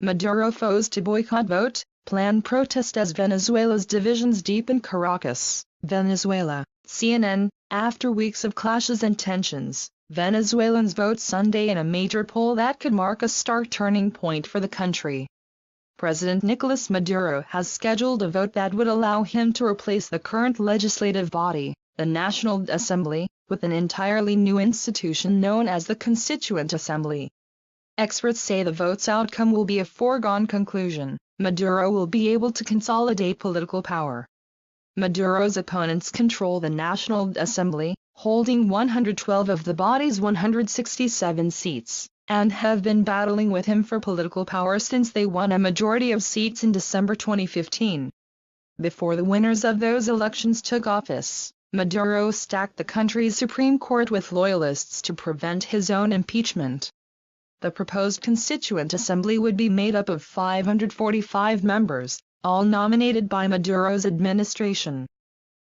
Maduro foes to boycott vote, plan protest as Venezuela's divisions deepen. Caracas, Venezuela, CNN. After weeks of clashes and tensions, Venezuelans vote Sunday in a major poll that could mark a stark turning point for the country. President Nicolas Maduro has scheduled a vote that would allow him to replace the current legislative body, the National Assembly, with an entirely new institution known as the Constituent Assembly. Experts say the vote's outcome will be a foregone conclusion. Maduro will be able to consolidate political power. Maduro's opponents control the National Assembly, holding 112 of the body's 167 seats, and have been battling with him for political power since they won a majority of seats in December 2015. Before the winners of those elections took office, Maduro stacked the country's Supreme Court with loyalists to prevent his own impeachment. The proposed Constituent Assembly would be made up of 545 members, all nominated by Maduro's administration.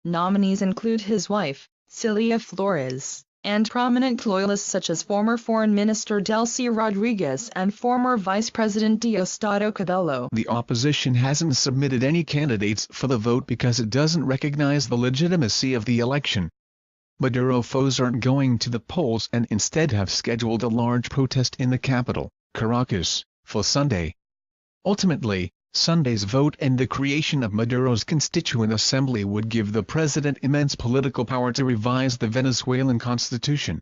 Nominees include his wife, Celia Flores, and prominent loyalists such as former Foreign Minister Delcy Rodriguez and former Vice President Diosdado Cabello. The opposition hasn't submitted any candidates for the vote because it doesn't recognize the legitimacy of the election. Maduro foes aren't going to the polls and instead have scheduled a large protest in the capital, Caracas, for Sunday. Ultimately, Sunday's vote and the creation of Maduro's Constituent Assembly would give the president immense political power to revise the Venezuelan constitution.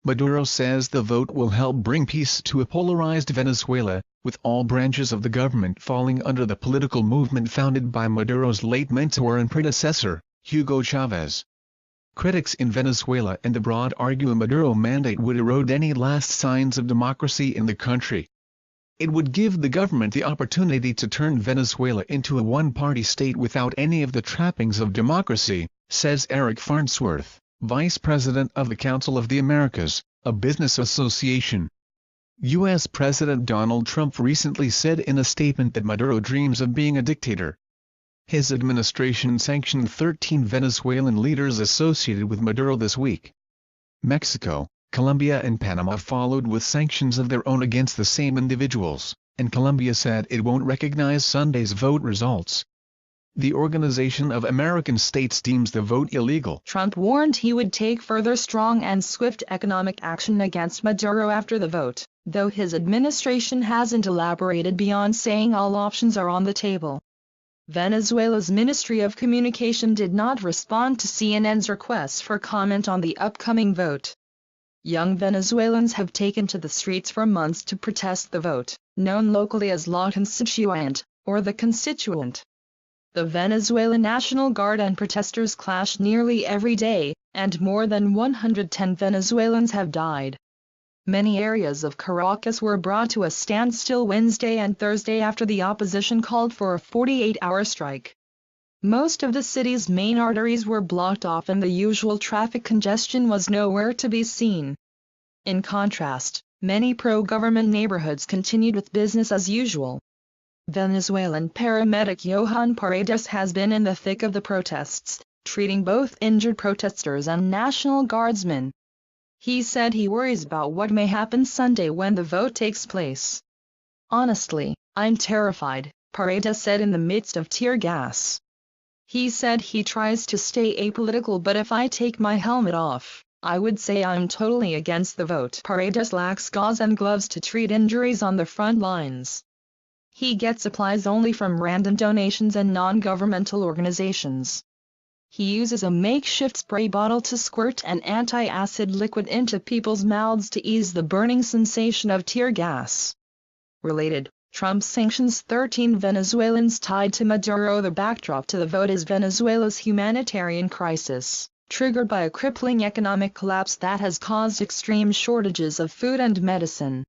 Maduro says the vote will help bring peace to a polarized Venezuela, with all branches of the government falling under the political movement founded by Maduro's late mentor and predecessor, Hugo Chavez. Critics in Venezuela and abroad argue a Maduro mandate would erode any last signs of democracy in the country. It would give the government the opportunity to turn Venezuela into a one-party state without any of the trappings of democracy, says Eric Farnsworth, Vice President of the Council of the Americas, a business association. U.S. President Donald Trump recently said in a statement that Maduro dreams of being a dictator. His administration sanctioned 13 Venezuelan leaders associated with Maduro this week. Mexico, Colombia and Panama followed with sanctions of their own against the same individuals, and Colombia said it won't recognize Sunday's vote results. The Organization of American States deems the vote illegal. Trump warned he would take further strong and swift economic action against Maduro after the vote, though his administration hasn't elaborated beyond saying all options are on the table. Venezuela's Ministry of Communication did not respond to CNN's requests for comment on the upcoming vote. Young Venezuelans have taken to the streets for months to protest the vote, known locally as La Constituent, or the Constituent. The Venezuelan National Guard and protesters clash nearly every day, and more than 110 Venezuelans have died. Many areas of Caracas were brought to a standstill Wednesday and Thursday after the opposition called for a 48-hour strike. Most of the city's main arteries were blocked off and the usual traffic congestion was nowhere to be seen. In contrast, many pro-government neighborhoods continued with business as usual. Venezuelan paramedic Johan Paredes has been in the thick of the protests, treating both injured protesters and National Guardsmen. He said he worries about what may happen Sunday when the vote takes place. "Honestly, I'm terrified," Paredes said in the midst of tear gas. He said he tries to stay apolitical, but if I take my helmet off, I would say I'm totally against the vote. Paredes lacks gauze and gloves to treat injuries on the front lines. He gets supplies only from random donations and non-governmental organizations. He uses a makeshift spray bottle to squirt an anti-acid liquid into people's mouths to ease the burning sensation of tear gas. Related, Trump sanctions 13 Venezuelans tied to Maduro. The backdrop to the vote is Venezuela's humanitarian crisis, triggered by a crippling economic collapse that has caused extreme shortages of food and medicine.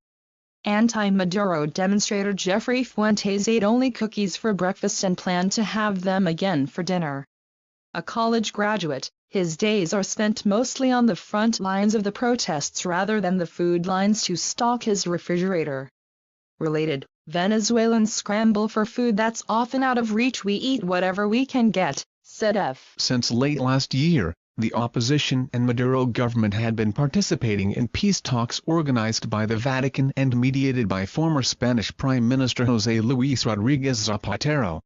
Anti-Maduro demonstrator Jeffrey Fuentes ate only cookies for breakfast and planned to have them again for dinner. A college graduate, his days are spent mostly on the front lines of the protests rather than the food lines to stock his refrigerator. Related, Venezuelans scramble for food that's often out of reach. "We eat whatever we can get," said F. Since late last year, the opposition and Maduro government had been participating in peace talks organized by the Vatican and mediated by former Spanish Prime Minister José Luis Rodríguez Zapatero.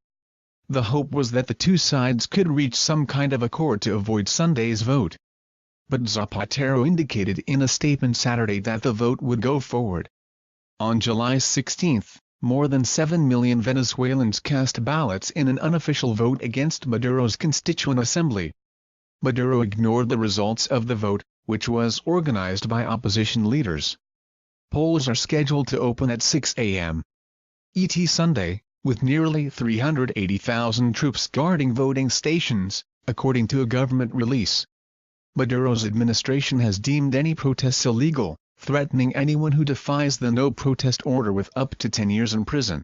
The hope was that the two sides could reach some kind of accord to avoid Sunday's vote. But Zapatero indicated in a statement Saturday that the vote would go forward. On July 16, more than 7 million Venezuelans cast ballots in an unofficial vote against Maduro's Constituent Assembly. Maduro ignored the results of the vote, which was organized by opposition leaders. Polls are scheduled to open at 6 a.m. ET Sunday, with nearly 380,000 troops guarding voting stations, according to a government release. Maduro's administration has deemed any protests illegal, threatening anyone who defies the no-protest order with up to 10 years in prison.